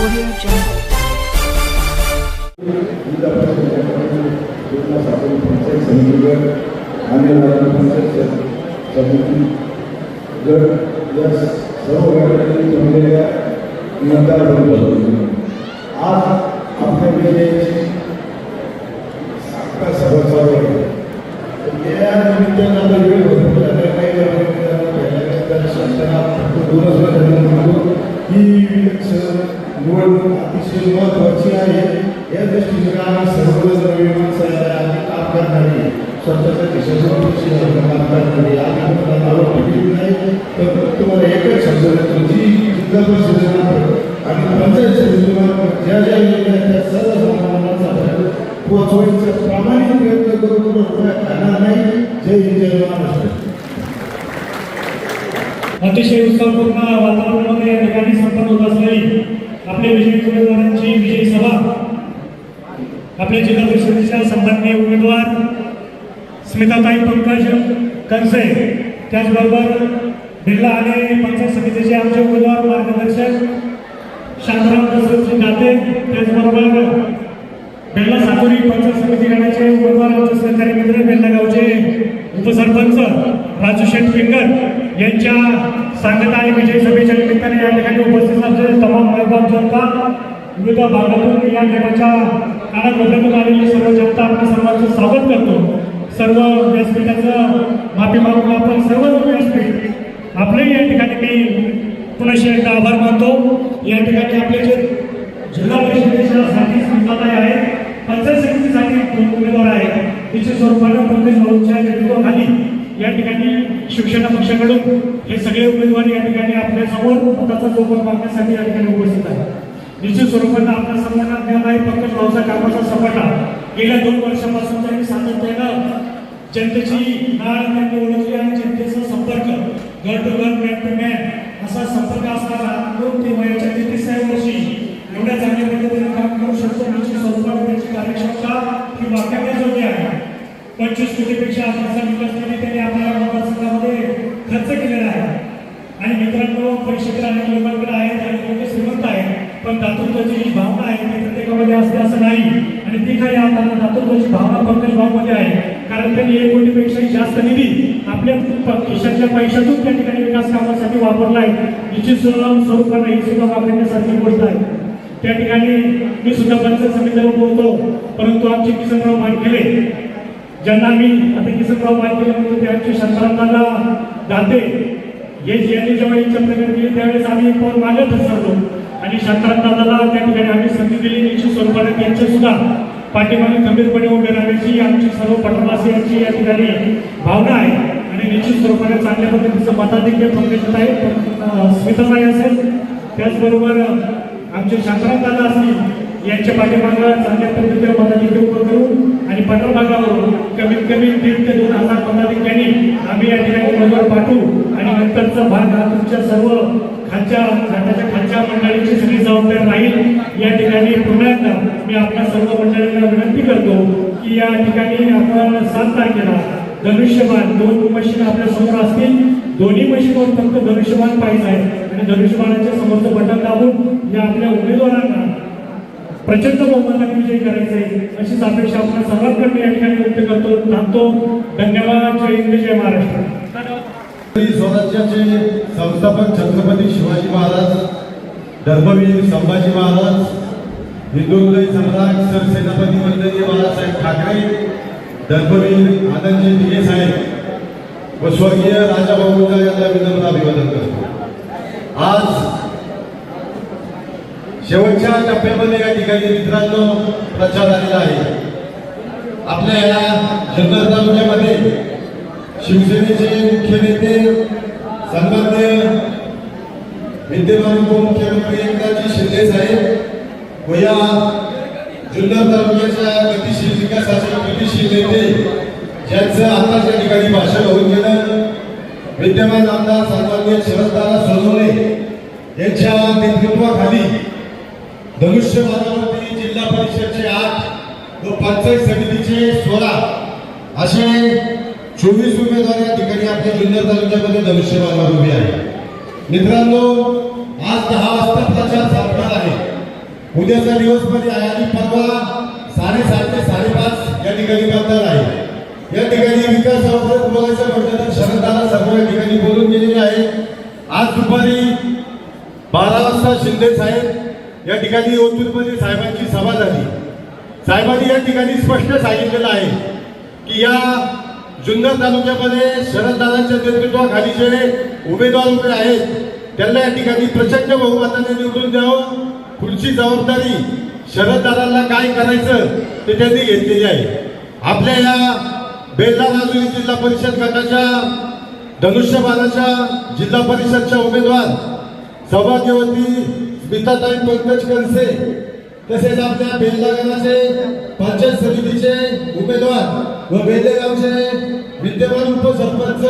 Audio Jungle. आज आपल्या विजयाची साखर सर्वसाधारण या निमित्तानं वेळ भरपूर झाला काही ही निवडणूक अतिशय महत्त्वाची आहे. या दृष्टीने आम्ही सर्वजण नवीन माणसाला काम करणारे स्वतःच्या देशाचं काम करणारे आम्ही नाही तर तुम्हाला एकच शब्द देतो जी जिल्हा परिषदेला आणि पंचायत समितीला ज्या ज्या योजना त्या सर्व माणसाला पोहोचवायचा प्रामाणिक प्रयत्न करून रुपया खाणार नाही. जय हिंद जय महाराष्ट्र. अतिशय उत्साहपूर्ण वातावरणामध्ये या ठिकाणी संपन्न होत असलेली आपल्या विजयी उमेदवारांची विजयी सभा आपल्या जिल्हा परिषदेच्या सन्माननीय उमेदवार स्मिताताई पंकज कंसे, त्याचबरोबर बिर्ला आणि पंचायत समितीचे आमचे उमेदवार मार्गदर्शक शांताराम दसरथजी दाते, त्याचबरोबर बेल्ला सातुरी पंचायत समिती गणाचे उमेदवार आमचे सहकारी मित्र बेल्ला गावचे उपसरपंच राजू शेठ फिंगर यांच्या सांगता आणि विजय सभेच्या निमित्ताने या ठिकाणी उपस्थित असलेले तमाम मैदान जनता, विविध भागातून या ठिकाणच्या कानाकोपऱ्यातून आलेली सर्व जनता आपल्या सर्वांचं स्वागत करतो. सर्व व्यासपीठाचं माफी मागून आपण सर्व व्यासपीठ आपले या ठिकाणी मी पुन्हा एकदा आभार मानतो. या ठिकाणी आपले जे जिल्हा परिषदेच्या साठी स्मिताताई आहेत, पंचायत समितीसाठी दोन उमेदवार आहेत. तिचे स्वरूपानं पंकज भाऊंच्या नेतृत्वाखाली या ठिकाणी शिवसेना पक्षाकडून हे सगळे उमेदवार या ठिकाणी आपल्या समोर मताचा जोखड मागण्यासाठी या ठिकाणी उपस्थित आहेत. निश्चित स्वरूपानं आपल्या सर्वांना ज्ञान आहे पंकज भाऊचा कामाचा सपाटा गेल्या 2 वर्षापासून त्यांनी सातत्यानं जनतेची नाळ त्यांनी ओळखली आणि जनतेचा संपर्क घर टू घर मॅन टू मॅन असा संपर्क असणारा ते वयाच्या 33व्या वर्षी एवढ्या चांगल्या पद्धतीने काम करू शकतो. निश्चित स्वरूपाने त्यांची कार्यक्षमता ही वाक्याजोगी आहे. 25 कोटीपेक्षा अधिकचा विकास निधी त्यांनी आपल्या मतदारसंघामध्ये खर्च केलेला आहे. आणि मित्रांनो, पैसे तर अनेक लोकांकडे आहेत आणि लोक श्रीमंत आहेत, पण दातृत्वाची जी भावना आहे ती प्रत्येकामध्ये असते असं नाही. आणि ती काही आता दातृत्वाची भावना पंकज भाऊमध्ये आहे, कारण त्यांनी 1 कोटीपेक्षा जास्त निधी आपल्या खिशाच्या पैशातून त्या ठिकाणी विकास कामासाठी वापरला आहे. निश्चित स्वरूपाने ही सुद्धा वापरण्यासारखी गोष्ट आहे. त्या ठिकाणी मी सुद्धा पंचायत समितीवर बोलतो, परंतु आमचे किसनराव मानकेले ज्यांना मी आता किसनराव मानकेले म्हणतो, ते आमचे शांतारामदादा दाते हे ज्यांनी जेव्हा इच्छा प्रकट केली त्यावेळेस आम्ही पाऊल मागत ठरलो आणि शांतारामदादाला त्या ठिकाणी आम्ही संधी दिली. निश्चित स्वरूपाने त्यांच्या सुद्धा पाठीमागे गंभीरपणे उभे राहण्याची आमची सर्व पटवासियांची या ठिकाणी भावना आहे. आणि निश्चित स्वरूपाने चांगल्या पद्धतीचं मताधिक्य पंकज स्मिताताई असेल, त्याचबरोबर आमचे शांताराम दादा असतील यांच्या पाठीमागं चांगल्या पद्धतीने मताधिक्य उभं करून आणि पटल भागावरून कमीत कमी 1,500 ते 2,000 मताधिक्यांनी आम्ही या ठिकाणी उमेदवार पाठवू. आणि नंतरचा भाग हा तुमच्या सर्व खालच्या मंडळीची सगळी जबाबदारी राहील. या ठिकाणी पुन्हा एकदा मी आपल्या सर्व मंडळींना विनंती करतो की या ठिकाणी आपण 7 तारखेला धनुष्यबाण 2 मशीन आपल्या समोर असतील. दोन्ही मशीनवर फक्त धनुष्यबाण पाहिजे आहे आणि धनुष्यबाणाच्या समोरचं बटन दाबून या आपल्या उमेदवारांना प्रचंड बहुमताने विजय करायचा आहे अशीच अपेक्षा आपण सर्वांकडून या ठिकाणी व्यक्त करतो. थांबतो. धन्यवाद. जय हिंद जय महाराष्ट्र. स्वराज्याचे संस्थापक छत्रपती शिवाजी महाराज, धर्मवीर संभाजी महाराज, हिंदुहृदय सम्राट सरसेनापती वंदनीय बाळासाहेब ठाकरे, धर्मवीर आनंदजी दिघे साहेब व स्वर्गीय राजा भाऊंचा यांना विनम्र अभिवादन करतो. आज शेवटच्या टप्प्यामध्ये या ठिकाणी मित्रांनो प्रचार आलेला आहे. आपल्या या जुन्नर तालुक्यामध्ये शिवसेनेचे मुख्य नेते सन्माननीय विद्यमान उपमुख्यमंत्री एकनाथजी शिंदे साहेब व या जुन्नर तालुक्याच्या गतिशील विकासाचे गतिशील नेते ज्यांचं आताच्या ठिकाणी भाषण होऊन गेलं, विद्यमान आमदार सन्माननीय शरददादा सोनवणे यांच्या नेतृत्वाखाली धनुष्यबाणावरती जिल्हा परिषदचे 8 व पंचायत समितीचे 16 असे 24 उमेदवार या ठिकाणी आपल्या जुन्नर तालुक्यामध्ये धनुष्यबाणावर उभे आहेत. मित्रांनो, आज 10 वाजता प्रचार संपणार आहे. उद्याचा दिवस मध्ये आहे आणि परवा 7:30 ते 5:30 या ठिकाणी मतदान आहे. या ठिकाणी विकासाबद्दल बोलायचं म्हटलं तर शरददादा सर्व या ठिकाणी बोलून गेलेले आहे. आज दुपारी 12 वाजता शिंदे साहेब या ठिकाणी ओतूरमध्ये साहेबांची सभा झाली. साहेबांनी या ठिकाणी स्पष्ट सांगितलेलं आहे की या जुन्नर तालुक्यामध्ये शरददादांच्या नेतृत्वाखाली जे उमेदवार उभे आहेत त्यांना या ठिकाणी प्रचंड बहुमताने निवडून द्यावं. पुढची जबाबदारी शरददादांना काय करायचं ते त्यांनी घेतलेली आहे. आपल्या या बेल्ला राजुरी जिल्हा परिषद गटाच्या धनुष्यबाणाच्या जिल्हा परिषदच्या उमेदवार सौभाग्यवती स्मिताताई पंकज कनसे तसेच आपल्या बेल्ला गणाचे पंचायत समितीचे उमेदवार व बेल्ले गावचे विद्यमान उपसरपंच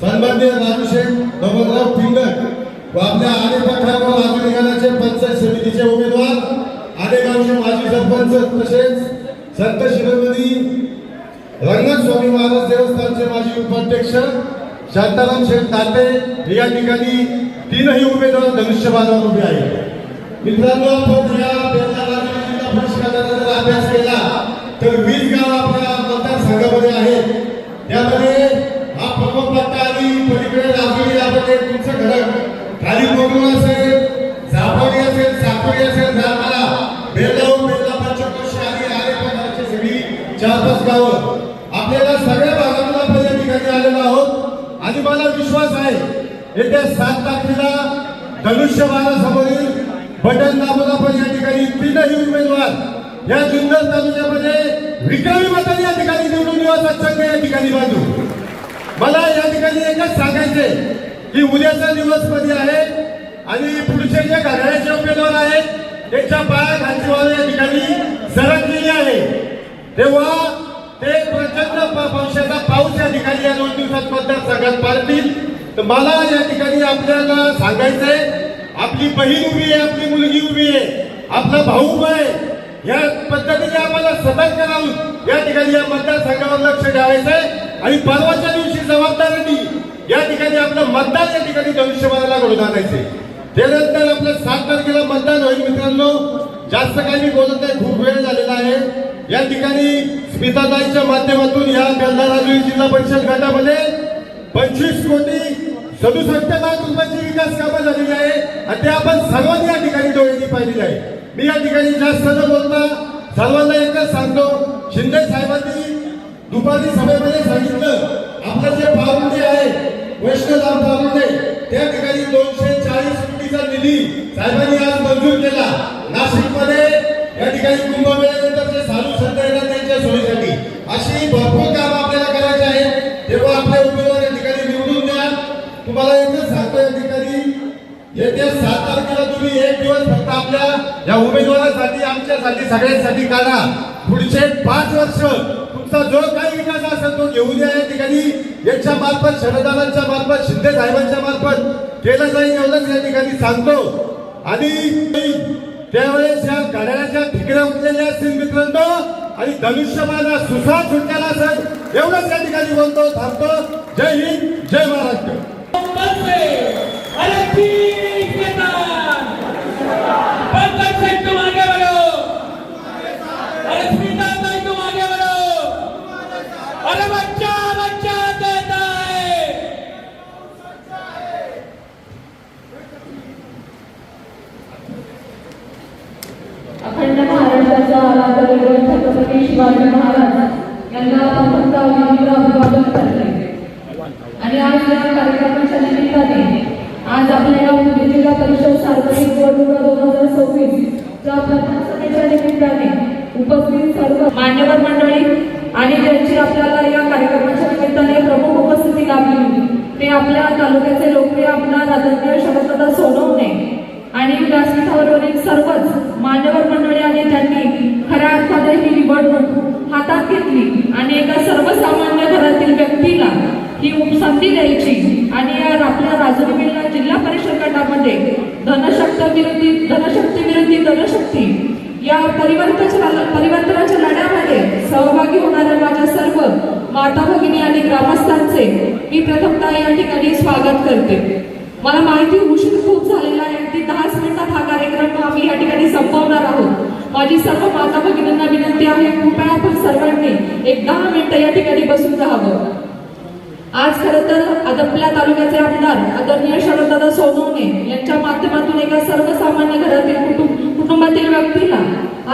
सन्माननीय राजूशेठ बबनराव पिंगट व आपल्या आडेपठार व राजुरी गणाचे पंचायत समितीचे उमेदवार आडेगावचे माजी सरपंच तसेच संत शिरोमणी रंगनाथ स्वामी महाराज देवस्थानचे माजी उपाध्यक्ष शांताराम शेठ ताटे हे या ठिकाणी तीनही उमेदवार धनुष्यबाणावर उभे आहेत. मित्रांनो, आपण या बेल्ला राजुरी जिल्हा परिषदेचा जर अभ्यास केला तर 20 गाव आपल्या मतदारसंघामध्ये आहेत. त्यामध्ये हा पट्टा आणि पलीकडे राजुरी यामध्ये तुमचं घर खाली कोकण असेल, झापोडी असेल, साकोडी असेल, झारमाला, बेल्लाऊ, बेल्ला, पंचकोशी आणि आरेपठारची सगळी 4-5 गावं आपल्याला सगळ्या भागातून आपण या ठिकाणी आलेलो आहोत आणि मला विश्वास आहे येत्या 7 तारखेला धनुष्यबाणासमोरील बटन दाबून आपण या ठिकाणी तीनही उमेदवार या जुन्नर तालुक्यामध्ये विक्रमी मताने या ठिकाणी निवडून येण्याचा संघ या ठिकाणी बांधू. मला या ठिकाणी एकच सांगायचे की उद्याचा दिवस मध्ये आहे आणि पुढचे जे घड्याळाचे उमेदवार आहेत त्यांच्या पायाखालची वाळू या ठिकाणी सरकलेली आहे. तेव्हा ते प्रचंड पावसाचा पाऊस या ठिकाणी या 2 दिवसात मतदारसंघात पाडतील. तर मला या ठिकाणी आपल्याला सांगायचंय, आपली बहीण उभी आहे, आपली मुलगी उभी आहे, आपला भाऊ उभा आहे. या पद्धतीने आम्हाला सतर्क राहून या ठिकाणी या मतदारसंघावर लक्ष ठेवायचंय आणि परवाच्या दिवशी जबाबदारीने या ठिकाणी आपलं मतदान या ठिकाणी धनुष्यबाणाला घडून आणायचंय. त्यानंतर आपलं 7 तारखेला मतदान होईल. मित्रांनो, जास्त काही मी बोलत नाही, खूप वेळ झालेला आहे. या ठिकाणी स्मिताताईच्या माध्यमातून या बेल्ला राजुरी जिल्हा परिषद गटामध्ये 25 कोटी 67 लाख रुपयांची विकास कामं झालेली आहे आणि ते आपण सर्वांनी या ठिकाणी डोळ्यांनी पाहिलेली आहे. मी या ठिकाणी जास्त न बोलता सर्वांना एकच सांगतो, शिंदे साहेबांनी दुपारी सभेमध्ये सांगितलं आपलं जे पारुंडे आहे वैष्णवधाम पारुंडे त्या ठिकाणी 240 कोटीचा निधी साहेबांनी आज मंजूर केला. नाशिकमध्ये या ठिकाणी कुंभमेळ्यानंतर जे साधू संत येतात त्यांच्या सोयीसाठी अशी भरपूर काम आपल्याला करायचे आहे. तेव्हा आपले उमेदवार या ठिकाणी निवडून द्या. तुम्हाला एकच सांगतो, या ठिकाणी येत्या 7 तारखेला तुम्ही 1 दिवस फक्त आपल्या या उमेदवारासाठी आमच्यासाठी सगळ्यांसाठी काढा. पुढचे 5 वर्ष तुमचा जो काही विकास असेल तो घेऊन या. या ठिकाणी याच्या मार्फत शरददादांच्या मार्फत शिंदे साहेबांच्या मार्फत केलं जाईल एवढंच या ठिकाणी सांगतो. आणि त्यावेळेस या घड्याळाच्या ठिकऱ्या उठलेल्या असतील मित्रांनो आणि धनुष्यबाणा सुसाट सुटलेला असेल एवढंच या ठिकाणी बोलतो, थांबतो. जय हिंद, जय महाराष्ट्र. अखंड महाराष्ट्राचा आराध्य छत्रपती शिवाजी महाराज यांना आपण फक्त अभिवादन करते. आणि आज या कार्यक्रमाच्या निमित्ताने आज आपल्या पुणे जिल्हा परिषद सार्वत्रिक निवडणुका 2026 च्या प्रथम सभेच्या निमित्ताने उपस्थित सर्व मान्यवर मंडळी आणि ज्यांची आपल्याला या कार्यक्रमाच्या निमित्ताने प्रमुख उपस्थिती लाभली ते आपल्या तालुक्याचे लोकप्रिय आमदार आदरणीय शरददादा सोनवणे आणि व्यासपीठावरील सर्वच मान्यवर मंडळी आणि त्यांनी खऱ्या अर्थाने ही निवडणूक हातात घेतली आणि एका सर्वसामान्य घरातील व्यक्तीला ही संधी द्यायची आणि आपल्या राजुरी बेल्ला जिल्हा परिषद गटामध्ये धनशक्ती विरुद्ध धनशक्ती या परिवर्तनाच्या लढ्यामध्ये सहभागी होणाऱ्या माझ्या सर्व माता भगिनी आणि ग्रामस्थांचे मी प्रथमतः या ठिकाणी स्वागत करते. मला माहिती उशीर खूप झालेला आहे. अगदी 10 मिनिटात हा कार्यक्रम आम्ही या ठिकाणी संपवणार आहोत. माझी सर्व माता भगिनींना विनंती आहे, कृपया आपण सर्वांनी एक 10 मिनिटं या ठिकाणी बसून राहावं. आज खरं तर आदपल्या तालुक्याचे आमदार आदरणीय शरददादा सोनवणे यांच्या माध्यमातून एका सर्वसामान्य घरातील कुटुंबातील व्यक्तीला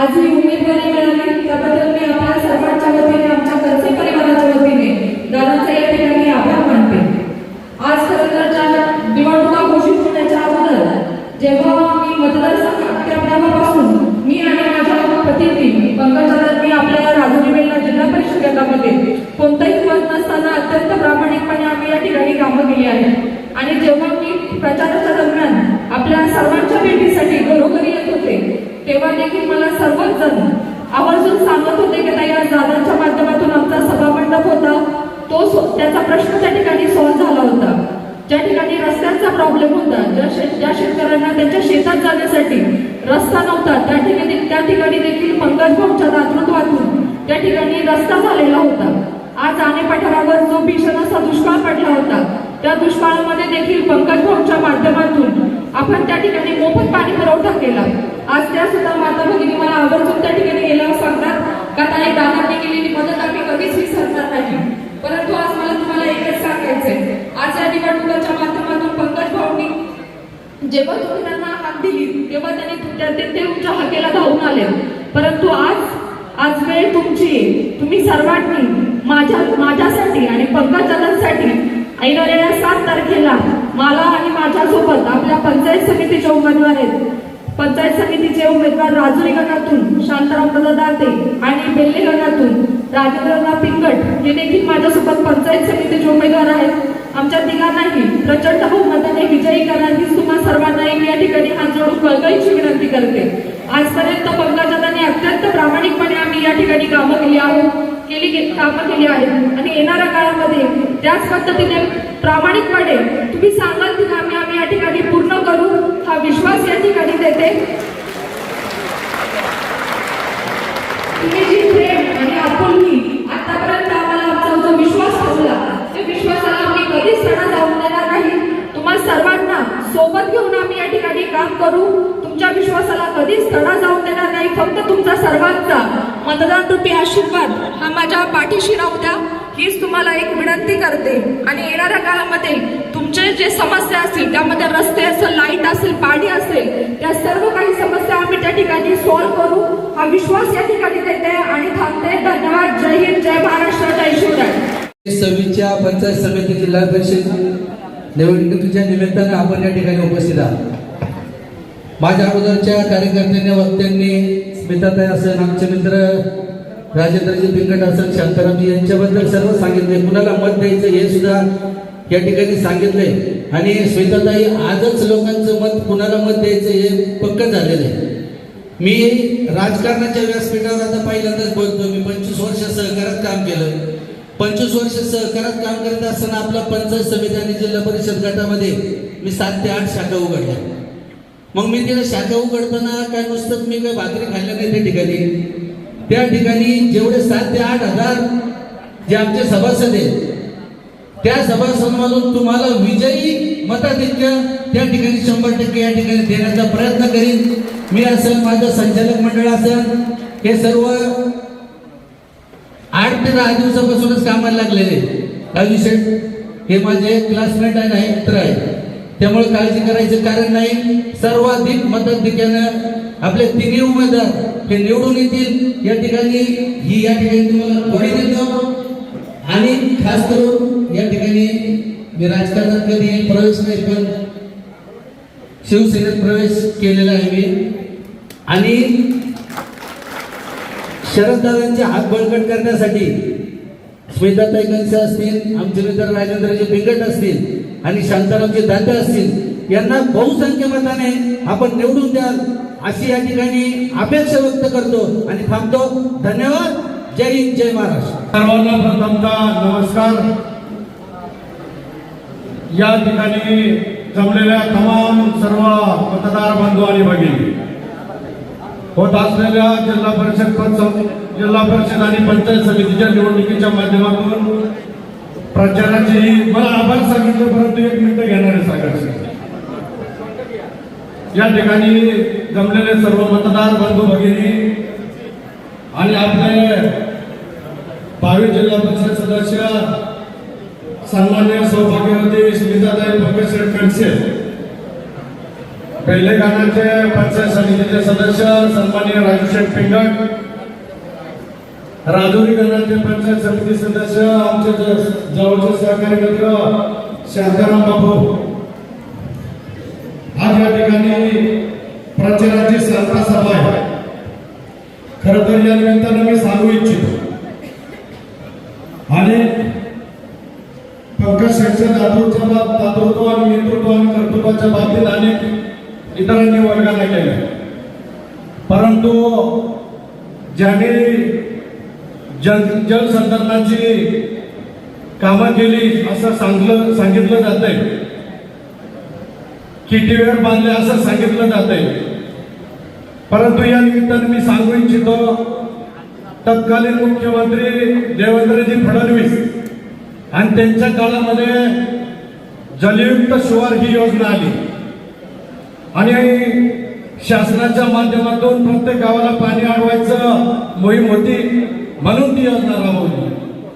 आज ही उमेदवारी मिळाली, त्याबद्दल मी आपल्या सर्वांच्या वतीने, आमच्या खर्चे परिवाराच्या वतीने दादांचा या ठिकाणी आभार मानते. आज खरं तर निवडणुका घोषित होण्याच्या अगोदर जेव्हा मी मतदारसंघात तेव्हापासून मी आणि माझ्या पतींनी पंकजांनी आपल्या राजुरी वेल्हा जिल्हा परिषद गटामध्ये कोणताही पद नसताना अत्यंत प्रामाणिकपणे आम्ही या ठिकाणी कामं केली आहेत. आणि जेव्हा मी प्रचाराच्या दरम्यान आपल्या सर्वांच्या भेटीसाठी घरोघरी येत होते तेव्हा देखील मला सर्वच जण आवर्जून सांगत होते की ताई आज दादांच्या माध्यमातून आमचा सभामंडप होता त्याचा प्रश्न त्या ठिकाणी सॉल्व्ह झाला होता. ज्या ठिकाणी रस्त्यांचा प्रॉब्लेम होता, ज्या शेतकऱ्यांना त्यांच्या शेतात जाण्यासाठी रस्ता नव्हता, त्या ठिकाणी देखील पंकज भाऊंच्या दातृत्वातून त्या ठिकाणी रस्ता झालेला होता. आज आणे पठारावर जो भीषण असा दुष्काळ पडला होता, त्या दुष्काळामध्ये देखील पंकज भाऊंच्या माध्यमातून आपण त्या ठिकाणी मोफत पाणी पुरवठा केला. आज त्या सुद्धा माता भगिनी मला आवर्जून त्या ठिकाणी गेल्यावर सांगतात का ताई दादांनी केलेली मदत आम्ही कधीच विसरणार नाही. परंतु आज मला तुम्हाला एकच सांगायचंय, आज या निवडणुकाच्या माध्यमातून पंकज भाऊंनी जेव्हा तुम्ही त्यांना हाक दिली तेव्हा त्यांनी ते तुमच्या हाकेला धावून आले. परंतु आज वेळ तुमची, तुम्ही सर्वांनी माझ्यासाठी आणि पंकज दादांसाठी येणाऱ्या 7 तारखेला मला आणि माझ्यासोबत आपल्या पंचायत समितीचे उमेदवार आहेत. पंचायत समितीचे उमेदवार राजुरी गणातून शांताराम दाते आणि बेल्ले गणातून राजेंद्र पिंगट हे देखील माझ्यासोबत पंचायत समितीचे उमेदवार आहेत. आमच्या तिघांनाही प्रचंड बहुमताने विजयी करण्याची तुम्हा सर्वांनाही मी या ठिकाणी हात जोडून कळकळीची विनंती करते. आजपर्यंत पंकजांनी अत्यंत प्रामाणिकपणे आम्ही या ठिकाणी कामं केली आहेत आणि येणाऱ्या काळामध्ये त्याच पद्धतीने प्रामाणिकपणे तुम्ही सांगाल की आम्ही या ठिकाणी पूर्ण करू हा विश्वास या ठिकाणी देते. तुम्ही जी प्रेम आणि आपुलकी आतापर्यंत आम्हाला आमचा जो विश्वास ठेवला त्या विश्वासाला आम्ही कधीच तडा जाऊन देणार नाही. तुम्हा सर्वांना सोबत घेऊन आम्ही या ठिकाणी काम करू. तुमच्या विश्वासाला कधीच तडा जाऊन देणार नाही. फक्त तुमचा सर्वांचा मतदान रूपी आशीर्वाद हा माझ्या पाठीशी राहू द्या हीच तुम्हाला एक विनंती करते. आणि येणाऱ्या काळामध्ये तुमचे जे समस्या असतील त्यामध्ये रस्ते असेल, लाईट असेल, पाणी असेल, त्या सर्व काही समस्या आम्ही त्या ठिकाणी सॉल्व्ह करू हा विश्वास या ठिकाणी देते आणि थांबते. धन्यवाद. जय हिंद, जय महाराष्ट्र, जय शिवराय. 26च्या पंचायत समिती जिल्हा परिषद निवडणुकीच्या निमित्तानं आपण या ठिकाणी उपस्थित आहात. माझ्या अगोदरच्या कार्यकर्त्यांनी, वक्त्यांनी, स्मिताताई असेल, आमचे मित्र राजेंद्रजी पिंगट असेल, शांतारामजी यांच्याबद्दल सर्व सांगितले. कुणाला मत द्यायचं हे सुद्धा या ठिकाणी सांगितले. आणि स्मिताताई आजच लोकांचं मत, कुणाला मत द्यायचं हे पक्क झालेलं आहे. मी राजकारणाच्या व्यासपीठावर आता पहिल्यांदाच बोलतो. मी 25 वर्ष सहकारात काम केलं. 25 वर्ष सहकारात काम करत असताना आपल्या पंचायत समिती आणि जिल्हा परिषद गटामध्ये मी 7 ते 8 शाखा उघडल्या. मग मी तिला शाखा उघडताना काय नुसतं मी काय भाकरी खाल्ल्या नाही. त्या ठिकाणी जेवढे 7 ते 8 हजार जे आमचे सभासद आहेत त्या सभासदांमधून तुम्हाला विजयी मताधिक्य त्या ठिकाणी 100% या ठिकाणी देण्याचा प्रयत्न करीन. मी असेल, माझं संचालक मंडळ असेल, हे सर्व 8 ते 10 दिवसापासूनच कामाला लागलेले. अभिषेक हे माझे क्लासमेट आहे, मित्र आहे, त्यामुळे काळजी करायचं कारण नाही. सर्वाधिक मताधिक्यानं आपले 3 उमेदवार हे निवडून येतील. या ठिकाणी तुम्हाला पुढे देतो. आणि खास करून या ठिकाणी मी राजकारणात कधी प्रवेश नाही, पण शिवसेनेत प्रवेश केलेला आहे मी. आणि शरददादांचे हात बळकट करण्यासाठी स्मिताताई कंसे असतील, आमचे मित्र राजेंद्रजी पिंगट असतील आणि शांतारामजी दाते असतील, यांना बहुसंख्य मताने आपण निवडून द्याल अशी या ठिकाणी अपेक्षा व्यक्त करतो आणि थांबतो. धन्यवाद. जय हिंद, जय महाराष्ट्र. सर्वांना प्रथमतः नमस्कार. या ठिकाणी जमलेल्या तमाम सर्व मतदार बांधव आणि भगिनी, होत असलेल्या जिल्हा परिषद आणि पंचायत समितीच्या निवडणुकीच्या माध्यमातून प्रचाराची मला आभार सांगितलं, परंतु 1 मिनिट घेणारे सांगायचे. या ठिकाणी जमलेले सर्व मतदार बंधू भगिनी आणि आपले भावी जिल्हा परिषद सदस्य सन्मान्य सौभाग्यवती स्मिताताई पंकज खडसे, पहिले गाण्याचे पंचायत समितीचे सदस्य सन्मान्य राजूशेठ पिंगट, राजौरी गणाचे पंचायत समिती सदस्य आमचे जवळचे सहकारी मित्र शांताराम बाबू, आज या ठिकाणी प्रचाराची संस्था सभा आहे. खरं तर या निमित्तानं मी सांगू इच्छितो आणि पंकज शेठच्या दातृत्व आणि नेतृत्व आणि कर्तृत्वाच्या बाबतीत अनेक इतरांनी वर्गाला केले, परंतु ज्याने जलसंधारणाची कामं केली असं सांगितलं जातंय, कितीवेळ बांधले असं सांगितलं जातंय, परंतु या निमित्ताने मी सांगू इच्छितो तत्कालीन मुख्यमंत्री देवेंद्रजी फडणवीस आणि त्यांच्या काळामध्ये जलयुक्त शिवार ही योजना आली आणि शासनाच्या माध्यमातून प्रत्येक गावाला पाणी अडवायचं मोहीम होती म्हणून ती योजना राबवली.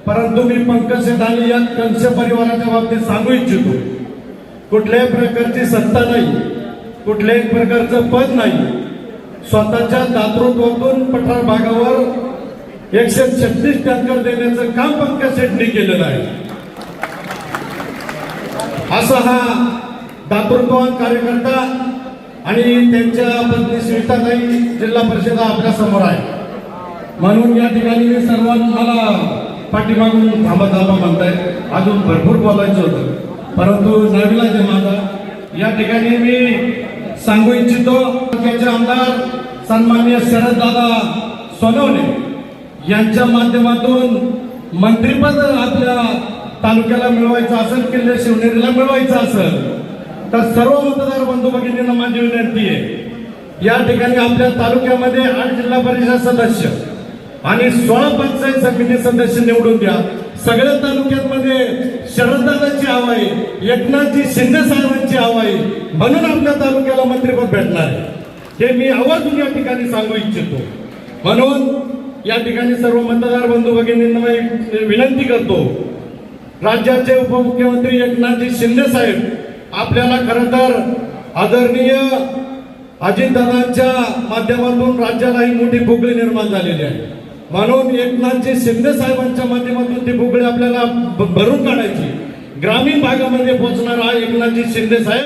परंतु मी पंकज शेठ आणि या कंस परिवाराच्या बाबतीत सांगू इच्छितो कुठल्याही प्रकारची सत्ता नाही, कुठल्याही प्रकारचं पद नाही, स्वतःच्या दातृत्वातून पठार भागावर 136 टँकर देण्याचं काम पंकज शेठनी केलेलं आहे. असा हा दातृत्ववान कार्यकर्ता आणि त्यांच्या पत्नी स्मिताताई जिल्हा परिषद आपल्या समोर आहे. म्हणून या ठिकाणी मी सर्वांना पाठीमागून थांबा म्हणताय, अजून भरपूर बोलायचं होतं परंतु नाविलाज आहे माझा. या ठिकाणी मी सांगू इच्छितो त्याचे आमदार सन्माननीय शरददादा सोनवणे यांच्या माध्यमातून मंत्रिपद आपल्या तालुक्याला मिळवायचं असेल, किल्ले शिवनेरीला मिळवायचं असेल तर सर्व मतदार बंधू भगिनींना माझी विनंती आहे, या ठिकाणी आपल्या तालुक्यामध्ये 8 जिल्हा परिषद सदस्य आणि 16 पंचायत समिती सदस्य निवडून द्या. सगळ्या तालुक्यांमध्ये शरददादाची हवा आहे, एकनाथजी शिंदे साहेबांची हवा आहे, म्हणून आपल्या तालुक्याला मंत्रिपद भेटणार आहे हे मी आवर्जून या ठिकाणी सांगू इच्छितो. म्हणून या ठिकाणी सर्व मतदार बंधू भगिनींना मी विनंती करतो, राज्याचे उपमुख्यमंत्री एकनाथजी शिंदे साहेब आपल्याला खरं तर आदरणीय अजितदादांच्या माध्यमातून राज्यालाही मोठी पोकळी निर्माण झालेली आहे. म्हणून एकनाथजी शिंदे साहेबांच्या माध्यमातून ती पोकळी आपल्याला भरून काढायची. ग्रामीण भागामध्ये पोहोचणारा एकनाथजी शिंदे साहेब